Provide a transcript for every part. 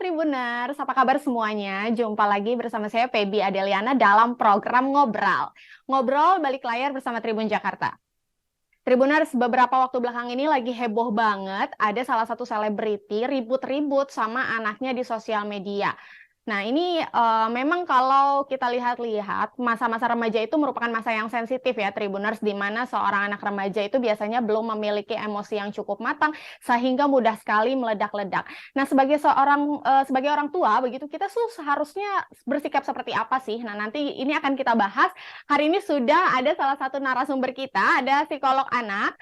Tribuners, apa kabar semuanya? Jumpa lagi bersama saya Feby Adeliana dalam program Ngobrol. Ngobrol balik layar bersama Tribun Jakarta. Tribuners, beberapa waktu belakang ini lagi heboh banget. Ada salah satu selebriti ribut-ribut sama anaknya di sosial media. Nah, ini memang kalau kita lihat-lihat, masa-masa remaja itu merupakan masa yang sensitif ya, Tribuners, di mana seorang anak remaja itu biasanya belum memiliki emosi yang cukup matang, sehingga mudah sekali meledak-ledak. Nah, sebagai orang tua, begitu kita seharusnya bersikap seperti apa sih? Nah, nanti ini akan kita bahas. Hari ini sudah ada salah satu narasumber kita, ada psikolog anak,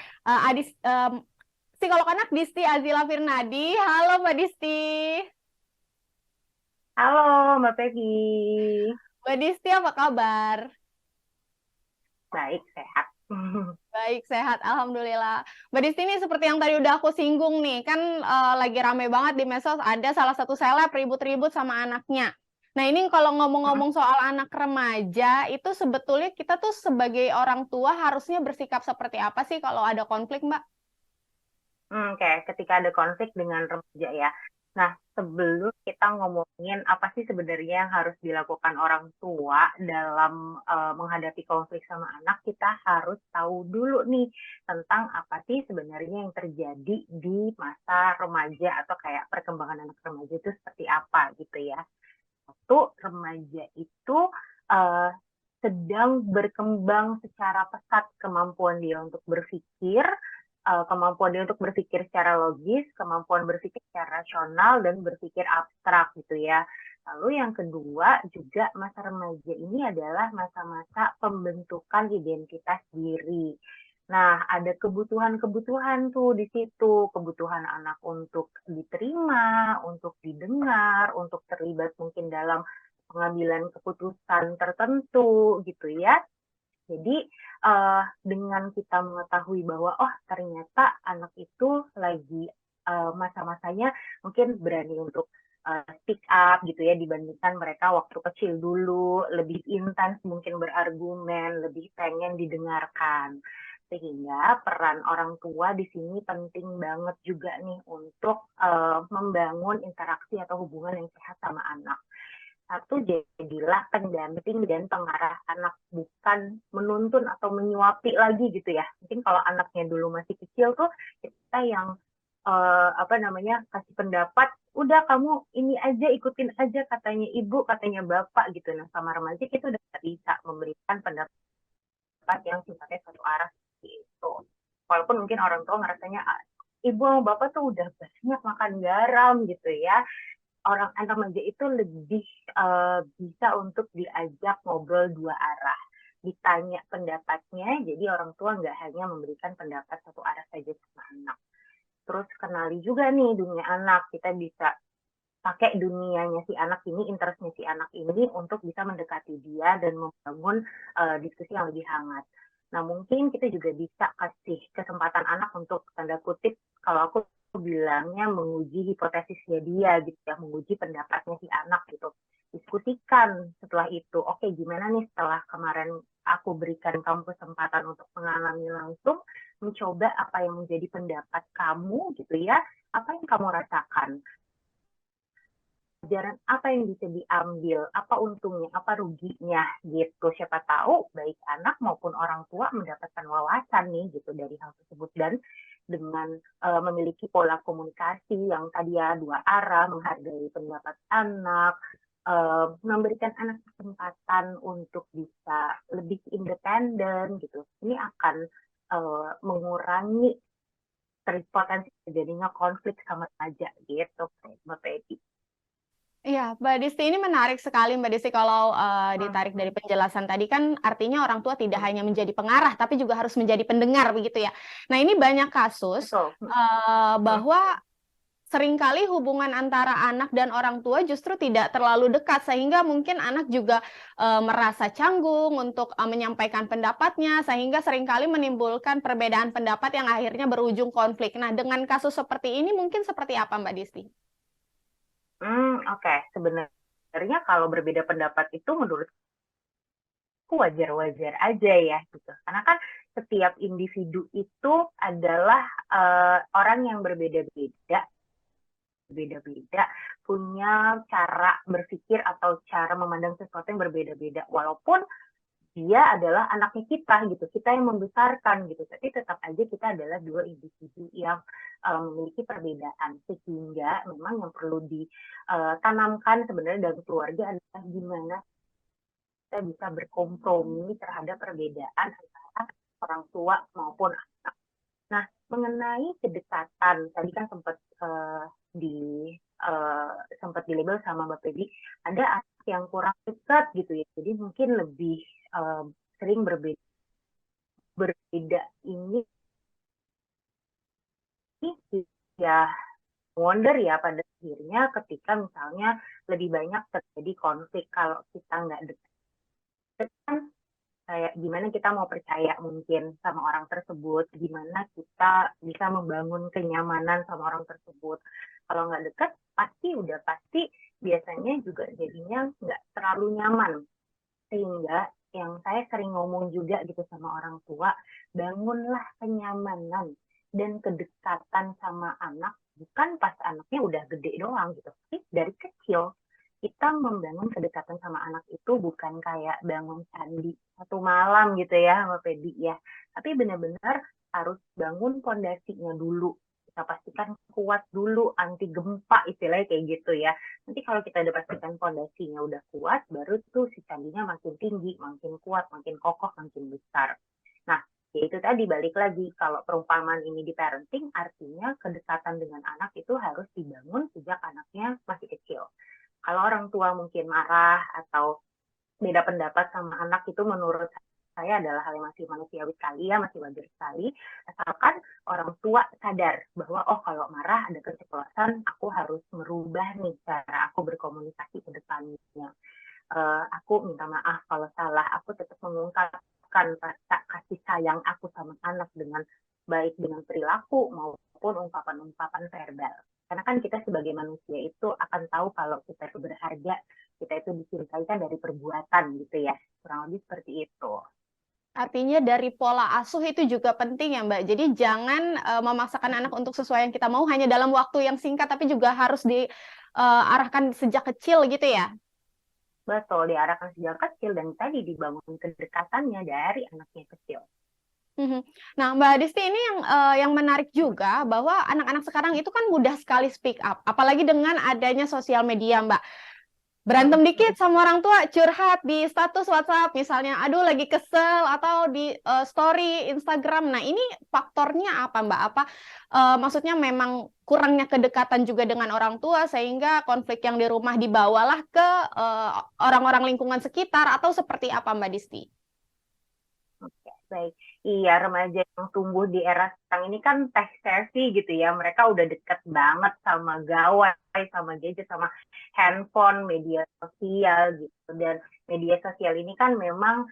psikolog anak Disti Azila Firnadi. Halo, Mbak Disti. Halo Mbak Peggy, Mbak Disti, apa kabar? baik sehat. Baik, sehat, Alhamdulillah. Mbak Disti, ini seperti yang tadi udah aku singgung nih, kan lagi rame banget di medsos, ada salah satu seleb ribut-ribut sama anaknya. Nah, ini kalau ngomong-ngomong soal anak remaja, itu sebetulnya kita tuh sebagai orang tua harusnya bersikap seperti apa sih kalau ada konflik, Mbak? Oke, ketika ada konflik dengan remaja ya. Nah, sebelum kita ngomongin apa sih sebenarnya yang harus dilakukan orang tua dalam menghadapi konflik sama anak, kita harus tahu dulu nih tentang apa sih sebenarnya yang terjadi di masa remaja atau kayak perkembangan anak remaja itu seperti apa gitu ya. Satu, remaja itu uh, sedang berkembang secara pesat kemampuan dia untuk berpikir, kemampuan dia untuk berpikir secara logis, kemampuan berpikir secara rasional, dan berpikir abstrak gitu ya. Lalu yang kedua juga masa remaja ini adalah masa-masa pembentukan identitas diri. Nah, ada kebutuhan-kebutuhan tuh di situ, kebutuhan anak untuk diterima, untuk didengar, untuk terlibat mungkin dalam pengambilan keputusan tertentu gitu ya. Jadi dengan kita mengetahui bahwa oh ternyata anak itu lagi masa-masanya mungkin berani untuk speak up gitu ya dibandingkan mereka waktu kecil dulu lebih intens mungkin berargumen, lebih pengen didengarkan. Sehingga peran orang tua di sini penting banget juga nih untuk membangun interaksi atau hubungan yang sehat sama anak. Satu, jadilah pendamping dan pengarah anak, bukan menuntun atau menyuapi lagi gitu ya. Mungkin kalau anaknya dulu masih kecil tuh kita yang apa namanya kasih pendapat, udah kamu ini aja ikutin aja katanya ibu, katanya bapak gitu. Nah sama remaja kita udah bisa memberikan pendapat yang sifatnya satu arah seperti itu. Walaupun mungkin orang tua ngerasanya ibu sama bapak tuh udah banyak makan garam gitu ya, orang anak remaja itu lebih bisa untuk diajak ngobrol dua arah, ditanya pendapatnya, jadi orang tua nggak hanya memberikan pendapat satu arah saja sama anak. Terus kenali juga nih dunia anak, kita bisa pakai dunianya si anak ini, interestnya si anak ini untuk bisa mendekati dia dan membangun diskusi yang lebih hangat. Nah mungkin kita juga bisa kasih kesempatan anak untuk tanda kutip, kalau aku bilangnya menguji hipotesisnya dia gitu ya, menguji pendapatnya si anak gitu. Diskusikan setelah itu, oke gimana nih setelah kemarin aku berikan kamu kesempatan untuk mengalami langsung, mencoba apa yang menjadi pendapat kamu gitu ya, apa yang kamu rasakan, pelajaran apa yang bisa diambil, apa untungnya, apa ruginya gitu. Siapa tahu baik anak maupun orang tua mendapatkan wawasan nih gitu dari hal tersebut, dan dengan memiliki pola komunikasi yang tadi ya dua arah, menghargai pendapat anak, memberikan anak kesempatan untuk bisa lebih independen gitu. Ini akan mengurangi potensi terjadinya konflik sama remaja gitu, Mbak Pedi. Iya, Mbak Disti, ini menarik sekali, Mbak Disti, kalau ditarik dari penjelasan tadi kan artinya orang tua tidak hanya menjadi pengarah, tapi juga harus menjadi pendengar, begitu ya. Nah, ini banyak kasus Betul. bahwa seringkali hubungan antara anak dan orang tua justru tidak terlalu dekat, sehingga mungkin anak juga merasa canggung untuk menyampaikan pendapatnya, sehingga seringkali menimbulkan perbedaan pendapat yang akhirnya berujung konflik. Nah, dengan kasus seperti ini mungkin seperti apa, Mbak Disti? Oke. Sebenarnya kalau berbeda pendapat itu menurutku wajar-wajar aja ya gitu. Karena kan setiap individu itu adalah orang yang berbeda-beda berbeda-beda, punya cara berpikir atau cara memandang sesuatu yang berbeda-beda. Walaupun dia adalah anaknya kita gitu, kita yang membesarkan gitu, tapi tetap aja kita adalah dua individu yang memiliki perbedaan, sehingga memang yang perlu ditanamkan sebenarnya dalam keluarga adalah gimana kita bisa berkompromi terhadap perbedaan antara orang tua maupun anak. Nah, mengenai kedekatan, tadi kan di sempat dilabel sama Mbak Peggy, ada anak yang kurang dekat gitu ya, jadi mungkin lebih sering berbeda ini ya wonder ya pada akhirnya ketika misalnya lebih banyak terjadi konflik kalau kita nggak dekat kan kayak gimana kita mau percaya mungkin sama orang tersebut, gimana kita bisa membangun kenyamanan sama orang tersebut. Kalau nggak dekat, pasti biasanya juga jadinya nggak terlalu nyaman. Sehingga yang saya sering ngomong juga gitu sama orang tua, bangunlah kenyamanan dan kedekatan sama anak, bukan pas anaknya udah gede doang gitu, tapi dari kecil kita membangun kedekatan sama anak itu bukan kayak bangun candi satu malam gitu ya Mbak Pedi ya, tapi benar-benar harus bangun pondasinya dulu. Kita pastikan kuat dulu, anti gempa istilahnya kayak gitu ya. Nanti kalau kita udah pastikan pondasinya udah kuat, baru tuh si candinya makin tinggi, makin kuat, makin kokoh, makin besar. Nah, ya itu tadi balik lagi, kalau perumpamaan ini di parenting, artinya kedekatan dengan anak itu harus dibangun sejak anaknya masih kecil. Kalau orang tua mungkin marah atau beda pendapat sama anak itu menurut saya adalah hal yang masih manusiawi sekali ya, masih wajar sekali. Asalkan orang tua sadar bahwa oh kalau marah ada keceplosan, aku harus merubah nih cara aku berkomunikasi ke depannya. Aku minta maaf kalau salah, aku tetap mengungkapkan rasa kasih sayang aku sama anak dengan baik dengan perilaku maupun ungkapan-ungkapan verbal. Karena kan kita sebagai manusia itu akan tahu kalau kita itu berharga, kita itu dicintai kan dari perbuatan gitu ya. Kurang lebih seperti itu. Artinya dari pola asuh itu juga penting ya Mbak. Jadi jangan memaksakan anak untuk sesuai yang kita mau hanya dalam waktu yang singkat, tapi juga harus diarahkan sejak kecil gitu ya. Betul, diarahkan sejak kecil dan tadi dibangun kedekatannya dari anaknya kecil. Mhm. Nah, Mbak Disti ini yang menarik juga bahwa anak-anak sekarang itu kan mudah sekali speak up, apalagi dengan adanya sosial media, Mbak. Berantem dikit sama orang tua, curhat di status WhatsApp misalnya, aduh lagi kesel atau di story Instagram. Nah, ini faktornya apa, Mbak? Apa maksudnya memang kurangnya kedekatan juga dengan orang tua sehingga konflik yang di rumah dibawalah ke orang-orang lingkungan sekitar atau seperti apa, Mbak Disti? Oke, baik. Iya, remaja yang tumbuh di era sekarang ini kan tech savvy gitu ya. Mereka udah deket banget sama gawai, sama gadget, sama handphone, media sosial gitu. Dan media sosial ini kan memang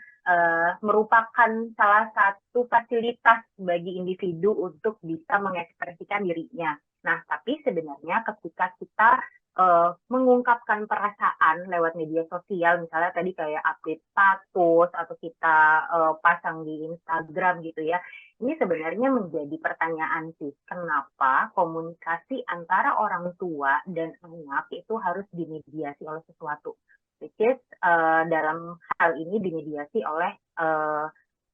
merupakan salah satu fasilitas bagi individu untuk bisa mengekspresikan dirinya. Nah, tapi sebenarnya ketika kita mengungkapkan perasaan lewat media sosial, misalnya tadi kayak update status atau kita pasang di Instagram gitu ya. Ini sebenarnya menjadi pertanyaan sih, kenapa komunikasi antara orang tua dan anak itu harus dimediasi oleh sesuatu. Which is dalam hal ini dimediasi oleh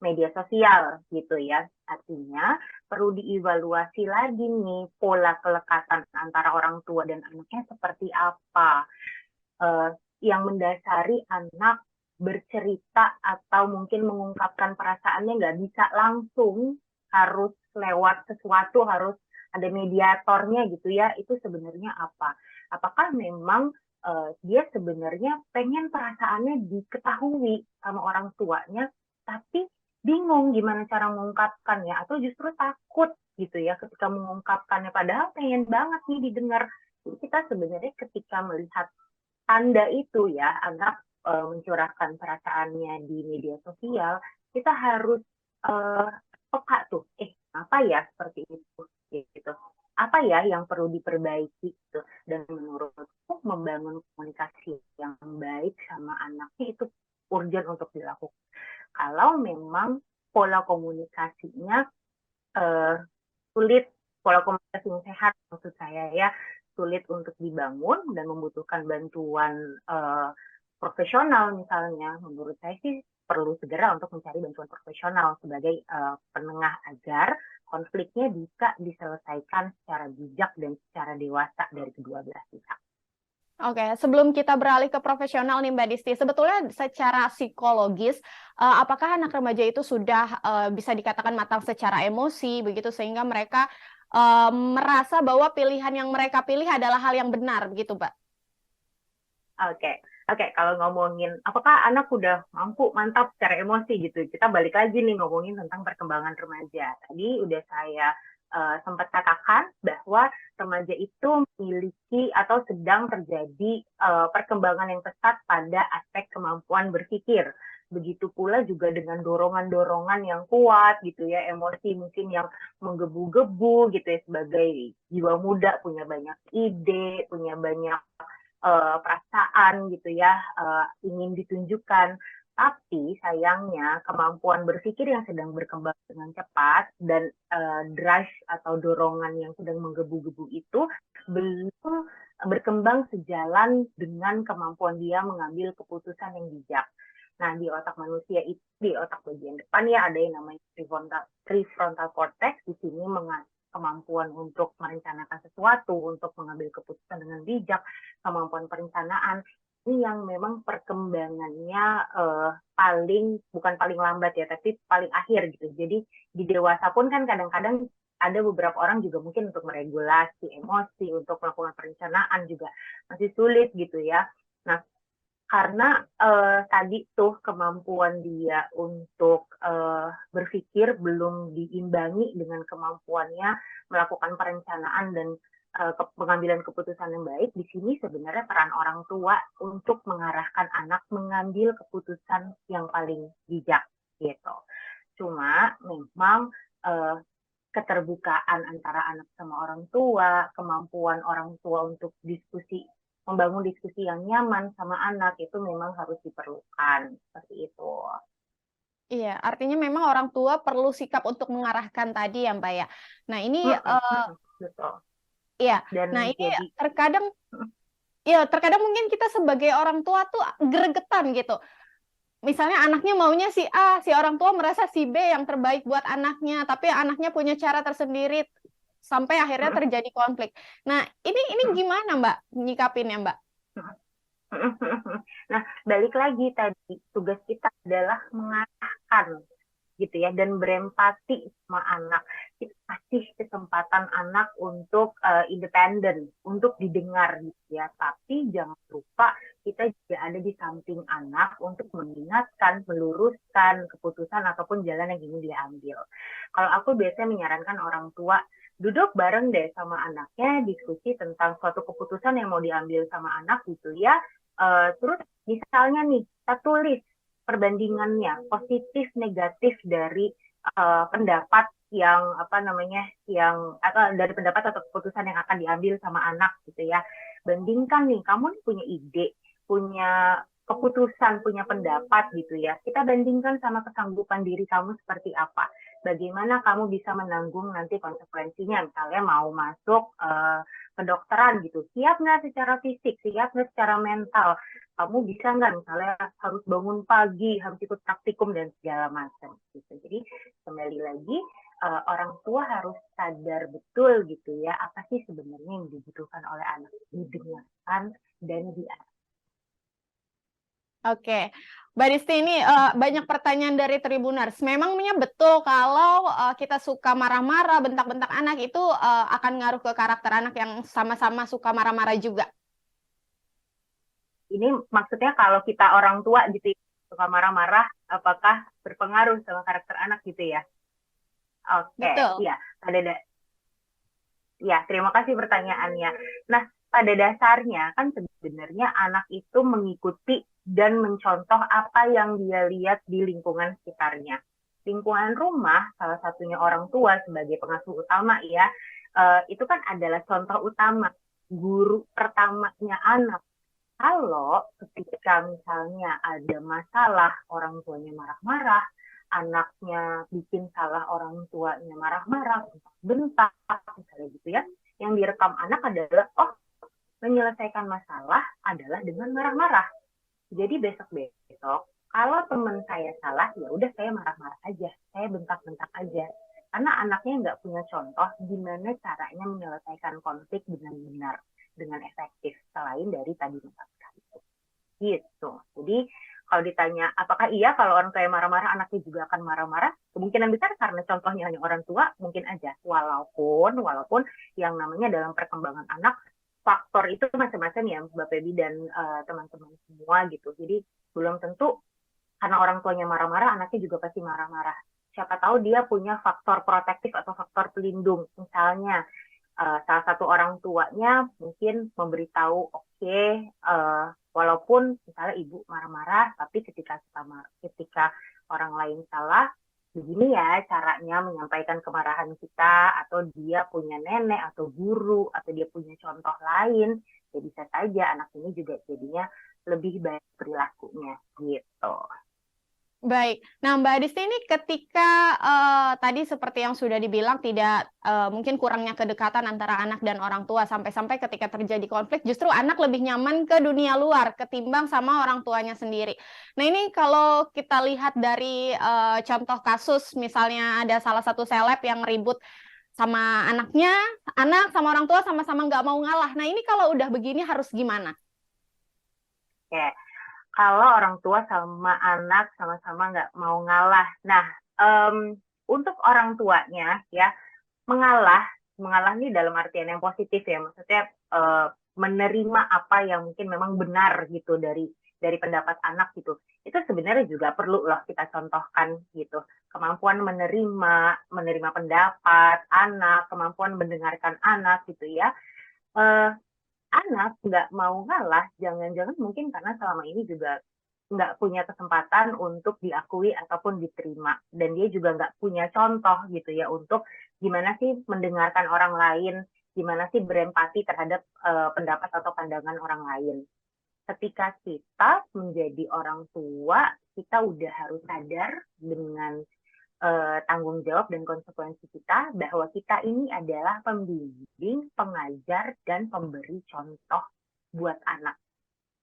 media sosial gitu ya. Artinya perlu dievaluasi lagi nih pola kelekatan antara orang tua dan anaknya seperti apa. Yang mendasari anak bercerita atau mungkin mengungkapkan perasaannya nggak bisa langsung, harus lewat sesuatu, harus ada mediatornya gitu ya, itu sebenarnya apa? Apakah memang dia sebenarnya pengen perasaannya diketahui sama orang tuanya, tapi bingung gimana cara mengungkapkan ya, atau justru takut gitu ya ketika mengungkapkannya, padahal pengen banget nih didengar. Jadi kita sebenarnya ketika melihat tanda itu ya, anak mencurahkan perasaannya di media sosial, kita harus peka tuh, apa ya seperti itu, gitu. Apa ya yang perlu diperbaiki gitu. Dan menurutku membangun komunikasi yang baik sama anaknya itu urgent untuk dilakukan. Kalau memang pola komunikasinya sulit, pola komunikasi yang sehat maksud saya ya, sulit untuk dibangun dan membutuhkan bantuan profesional misalnya, menurut saya sih perlu segera untuk mencari bantuan profesional sebagai penengah agar konfliknya bisa diselesaikan secara bijak dan secara dewasa dari kedua belah pihak. Oke, sebelum kita beralih ke profesional nih Mbak Disti, sebetulnya secara psikologis, apakah anak remaja itu sudah bisa dikatakan matang secara emosi, begitu sehingga mereka merasa bahwa pilihan yang mereka pilih adalah hal yang benar, begitu Mbak? Oke, kalau ngomongin apakah anak udah mampu mantap secara emosi gitu, kita balik lagi nih ngomongin tentang perkembangan remaja. Tadi udah saya sempat katakan bahwa remaja itu memiliki atau sedang terjadi perkembangan yang pesat pada aspek kemampuan berpikir. Begitu pula juga dengan dorongan-dorongan yang kuat gitu ya, emosi mungkin yang menggebu-gebu gitu ya, sebagai jiwa muda punya banyak ide, punya banyak perasaan gitu ya, ingin ditunjukkan. Tapi sayangnya kemampuan berpikir yang sedang berkembang dengan cepat dan drive atau dorongan yang sedang menggebu-gebu itu belum berkembang sejalan dengan kemampuan dia mengambil keputusan yang bijak. Nah, di otak manusia itu, di otak bagian depan ya ada yang namanya prefrontal cortex. Di sini kemampuan untuk merencanakan sesuatu, untuk mengambil keputusan dengan bijak, kemampuan perencanaan, ini yang memang perkembangannya bukan paling lambat ya, tapi paling akhir gitu. Jadi di dewasa pun kan kadang-kadang ada beberapa orang juga mungkin untuk meregulasi emosi, untuk melakukan perencanaan juga masih sulit gitu ya. Nah, karena tadi tuh kemampuan dia untuk berpikir belum diimbangi dengan kemampuannya melakukan perencanaan dan pengambilan keputusan yang baik. Di sini sebenarnya peran orang tua untuk mengarahkan anak mengambil keputusan yang paling bijak gitu. Cuma memang keterbukaan antara anak sama orang tua, kemampuan orang tua untuk membangun diskusi yang nyaman sama anak itu memang harus diperlukan, seperti itu. Iya, artinya memang orang tua perlu sikap untuk mengarahkan tadi ya Mbak ya. Nah ini, Betul. iya, Dan nah ini jadi, terkadang, ya terkadang mungkin kita sebagai orang tua tuh gregetan gitu. Misalnya anaknya maunya si A, si orang tua merasa si B yang terbaik buat anaknya, tapi anaknya punya cara tersendiri sampai akhirnya terjadi konflik. Nah, ini gimana Mbak nyikapinnya Mbak? nah balik lagi tadi tugas kita adalah mengarahkan gitu ya dan berempati sama anak. Kita kasih kesempatan anak untuk independen, untuk didengar gitu ya. Tapi jangan lupa kita juga ada di samping anak untuk mengingatkan, meluruskan keputusan ataupun jalan yang ingin dia ambil. Kalau aku biasanya menyarankan orang tua duduk bareng deh sama anaknya, diskusi tentang suatu keputusan yang mau diambil sama anak gitu ya. Terus misalnya nih, kita tulis perbandingannya positif negatif dari pendapat yang dari pendapat atau keputusan yang akan diambil sama anak gitu ya. Bandingkan nih, kamu punya ide, punya keputusan, punya pendapat gitu ya. Kita bandingkan sama kesanggupan diri kamu seperti apa. Bagaimana kamu bisa menanggung nanti konsekuensinya, misalnya mau masuk kedokteran gitu. Siap nggak secara fisik, siap nggak secara mental, kamu bisa nggak misalnya harus bangun pagi, harus ikut praktikum dan segala macam gitu. Jadi kembali lagi orang tua harus sadar betul gitu ya apa sih sebenarnya yang dibutuhkan oleh anak, didengarkan dan diarahkan. Oke, Mbak Disti ini banyak pertanyaan dari Tribuners. Memangnya betul kalau kita suka marah-marah, bentak-bentak anak itu akan ngaruh ke karakter anak yang sama-sama suka marah-marah juga? Ini maksudnya kalau kita orang tua gitu suka marah-marah, apakah berpengaruh sama karakter anak gitu ya? Oke, Betul. iya. Terima kasih pertanyaannya. Nah, pada dasarnya kan sebenarnya anak itu mengikuti dan mencontoh apa yang dia lihat di lingkungan sekitarnya. Lingkungan rumah, salah satunya orang tua sebagai pengasuh utama ya, itu kan adalah contoh utama, guru pertamanya anak. Kalau ketika misalnya ada masalah, orang tuanya marah-marah, anaknya bikin salah orang tuanya marah-marah, bentak, misalnya gitu ya, yang direkam anak adalah, oh menyelesaikan masalah adalah dengan marah-marah. Jadi besok-besok, kalau teman saya salah, ya udah saya marah-marah aja, saya bentak-bentak aja. Karena anaknya nggak punya contoh gimana caranya menyelesaikan konflik dengan benar, dengan efektif, selain dari tadi bentak itu. Gitu. Jadi kalau ditanya apakah iya kalau orang tua yang marah-marah anaknya juga akan marah-marah, kemungkinan besar karena contohnya hanya orang tua mungkin aja. Walaupun yang namanya dalam perkembangan anak faktor itu macam-macam ya Mbak Febi dan teman-teman semua gitu. Jadi belum tentu karena orang tuanya marah-marah anaknya juga pasti marah-marah. Siapa tahu dia punya faktor protektif atau faktor pelindung. Misalnya salah satu orang tuanya mungkin memberitahu, oke, walaupun misalnya ibu marah-marah, tapi ketika orang lain salah, begini ya caranya menyampaikan kemarahan kita, atau dia punya nenek atau guru, atau dia punya contoh lain, ya bisa saja anak ini juga jadinya lebih baik perilakunya gitu. Baik. Nah, Mbak Adisti ini ketika tadi seperti yang sudah dibilang tidak mungkin kurangnya kedekatan antara anak dan orang tua sampai-sampai ketika terjadi konflik justru anak lebih nyaman ke dunia luar ketimbang sama orang tuanya sendiri. Nah, ini kalau kita lihat dari contoh kasus misalnya ada salah satu seleb yang ribut sama anaknya, anak sama orang tua sama-sama nggak mau ngalah. Nah, ini kalau udah begini harus gimana? Oke. Kalau orang tua sama anak sama-sama nggak mau ngalah. Nah, untuk orang tuanya ya mengalah ini dalam artian yang positif ya, maksudnya menerima apa yang mungkin memang benar gitu dari pendapat anak gitu. Itu sebenarnya juga perlu loh kita contohkan gitu. Kemampuan menerima pendapat anak, kemampuan mendengarkan anak gitu ya. Anak nggak mau ngalah, jangan-jangan mungkin karena selama ini juga nggak punya kesempatan untuk diakui ataupun diterima. Dan dia juga nggak punya contoh gitu ya untuk gimana sih mendengarkan orang lain, gimana sih berempati terhadap pendapat atau pandangan orang lain. Ketika kita menjadi orang tua, kita udah harus sadar dengan tanggung jawab dan konsekuensi kita bahwa kita ini adalah pembimbing, pengajar, dan pemberi contoh buat anak.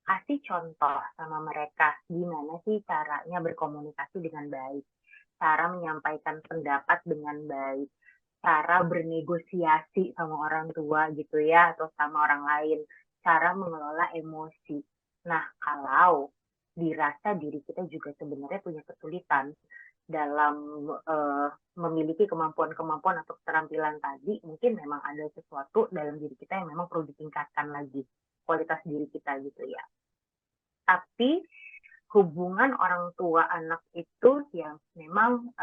Kasih contoh sama mereka gimana sih caranya berkomunikasi dengan baik, cara menyampaikan pendapat dengan baik, cara bernegosiasi sama orang tua gitu ya, atau sama orang lain, cara mengelola emosi. Nah, kalau dirasa diri kita juga sebenarnya punya kesulitan dalam memiliki kemampuan-kemampuan atau keterampilan tadi, mungkin memang ada sesuatu dalam diri kita yang memang perlu ditingkatkan lagi, kualitas diri kita gitu ya. Tapi hubungan orang tua anak itu yang memang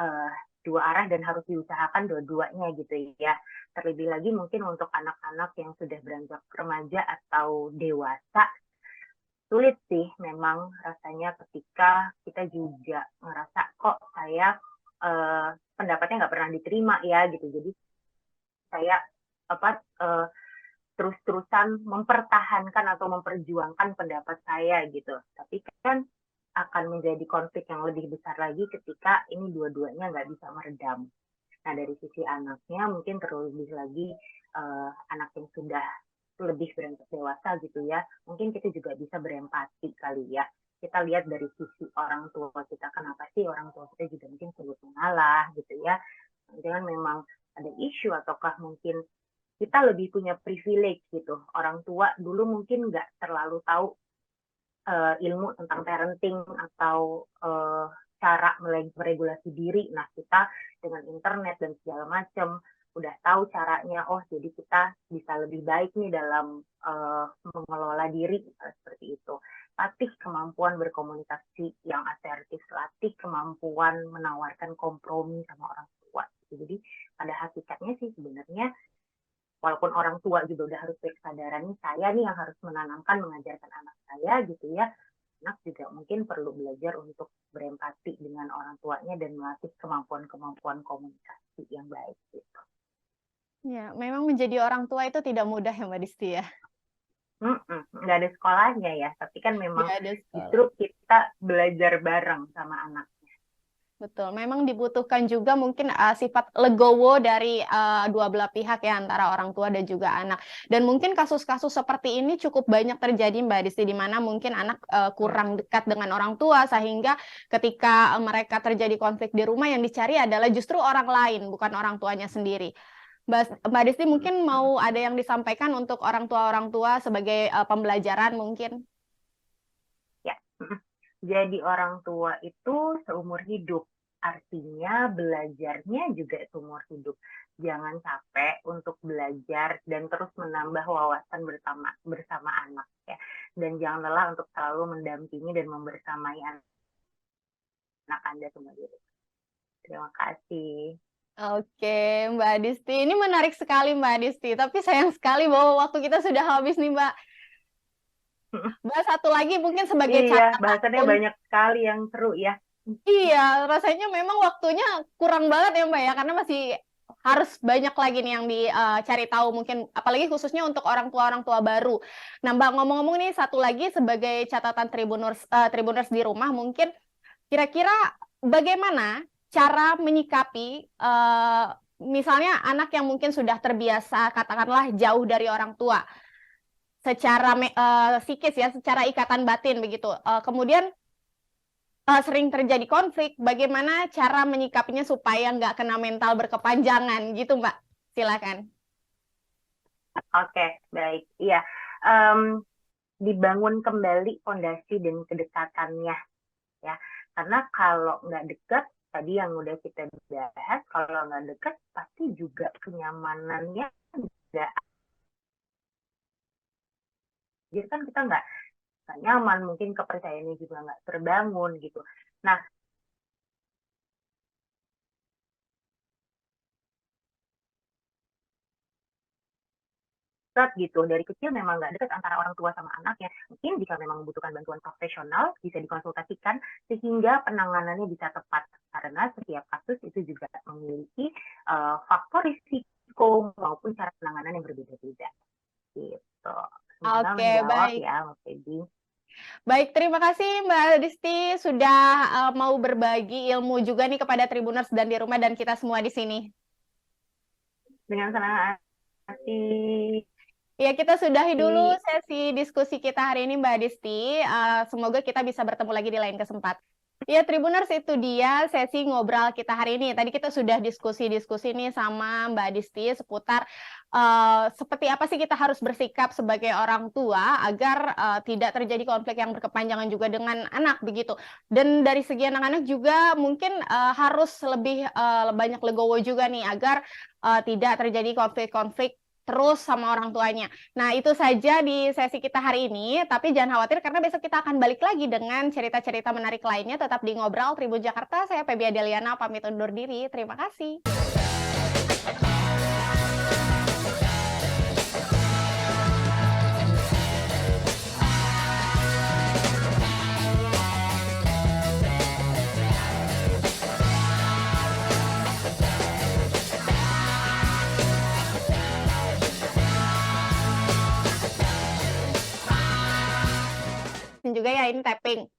dua arah dan harus diusahakan dua-duanya gitu ya. Terlebih lagi mungkin untuk anak-anak yang sudah beranjak remaja atau dewasa, sulit sih memang rasanya ketika kita juga ngerasa kok saya pendapatnya nggak pernah diterima ya gitu. Jadi saya terus-terusan mempertahankan atau memperjuangkan pendapat saya gitu. Tapi kan akan menjadi konflik yang lebih besar lagi ketika ini dua-duanya nggak bisa meredam. Nah dari sisi anaknya mungkin terlebih lagi anak yang sudah lebih beranjak dewasa gitu ya, mungkin kita juga bisa berempati kali ya. Kita lihat dari sisi orang tua kita, kenapa sih orang tua kita juga mungkin sulit mengalah gitu ya. Jangan memang ada isu ataukah mungkin kita lebih punya privilege gitu. Orang tua dulu mungkin nggak terlalu tahu ilmu tentang parenting atau cara meregulasi diri. Nah, kita dengan internet dan segala macam udah tahu caranya. Oh, jadi kita bisa lebih baik nih dalam mengelola diri seperti itu. Latih kemampuan berkomunikasi yang asertif, latih kemampuan menawarkan kompromi sama orang tua. Jadi pada hakikatnya sih sebenarnya walaupun orang tua juga udah harus berkesadaran nih, saya nih yang harus menanamkan, mengajarkan anak saya gitu ya. Anak juga mungkin perlu belajar untuk berempati dengan orang tuanya dan melatih kemampuan-kemampuan komunikasi yang baik gitu. Ya, memang menjadi orang tua itu tidak mudah ya Mbak Disti ya. Nggak ada sekolahnya ya, tapi kan memang Nggak ada sekolah. justru kita belajar bareng sama anak. Betul, memang dibutuhkan juga mungkin sifat legowo dari dua belah pihak ya, antara orang tua dan juga anak. Dan mungkin kasus-kasus seperti ini cukup banyak terjadi Mbak Disti, di mana mungkin anak Ya. kurang dekat dengan orang tua, sehingga ketika mereka terjadi konflik di rumah, yang dicari adalah justru orang lain, bukan orang tuanya sendiri. Mbak Disti mungkin mau ada yang disampaikan untuk orang tua sebagai pembelajaran mungkin? Ya. Jadi orang tua itu seumur hidup. Artinya belajarnya juga seumur hidup. Jangan capek untuk belajar dan terus menambah wawasan bersama anak ya. Dan jangan lelah untuk selalu mendampingi dan membersamai anak Anda sendiri. Terima kasih. Oke, Mbak Disti. Ini menarik sekali, Mbak Disti. Tapi sayang sekali bahwa waktu kita sudah habis nih, Mbak. Mbak, satu lagi mungkin sebagai Iya, bahasannya catatan. banyak sekali yang seru ya. Iya, rasanya memang waktunya kurang banget ya, Mbak ya, karena masih harus banyak lagi nih yang dicari tahu mungkin, apalagi khususnya untuk orang tua baru. Nah, Mbak, ngomong-ngomong nih, satu lagi sebagai catatan Tribuners di rumah, mungkin kira-kira bagaimana cara menyikapi misalnya anak yang mungkin sudah terbiasa katakanlah jauh dari orang tua secara psikis ya, secara ikatan batin begitu. Kemudian sering terjadi konflik, bagaimana cara menyikapinya supaya nggak kena mental berkepanjangan gitu, Mbak? Silakan. Oke, baik. Iya, Em, dibangun kembali fondasi dan kedekatannya ya. Karena kalau nggak dekat, tadi yang udah kita bahas, kalau nggak dekat pasti juga kenyamanannya nggak. Jadi kan kita nggak nyaman, mungkin kepercayaannya juga nggak terbangun gitu. Nah, dekat gitu. Dari kecil memang nggak dekat antara orang tua sama anaknya. Mungkin jika memang membutuhkan bantuan profesional, bisa dikonsultasikan sehingga penanganannya bisa tepat. Karena setiap kasus itu juga memiliki faktor risiko maupun cara penanganan yang berbeda-beda. Gitu. Semoga Oke, menjawab baik. ya, Mas Feby. Baik, terima kasih Mbak Disti sudah mau berbagi ilmu juga nih kepada Tribuners dan di rumah dan kita semua di sini. Dengan senang hati. Ya, kita sudahi dulu sesi diskusi kita hari ini, Mbak Disti. Semoga kita bisa bertemu lagi di lain kesempatan. Ya, Tribuners, itu dia sesi ngobrol kita hari ini. Tadi kita sudah diskusi-diskusi nih sama Mbak Disti seputar seperti apa sih kita harus bersikap sebagai orang tua agar tidak terjadi konflik yang berkepanjangan juga dengan anak begitu. Dan dari segi anak-anak juga mungkin harus lebih banyak legowo juga nih agar tidak terjadi konflik-konflik terus sama orang tuanya. Nah, itu saja di sesi kita hari ini. Tapi jangan khawatir karena besok kita akan balik lagi dengan cerita-cerita menarik lainnya. Tetap di Ngobrol Tribun Jakarta. Saya Feby Adeliana pamit undur diri. Terima kasih. Dan juga ya ini tapping.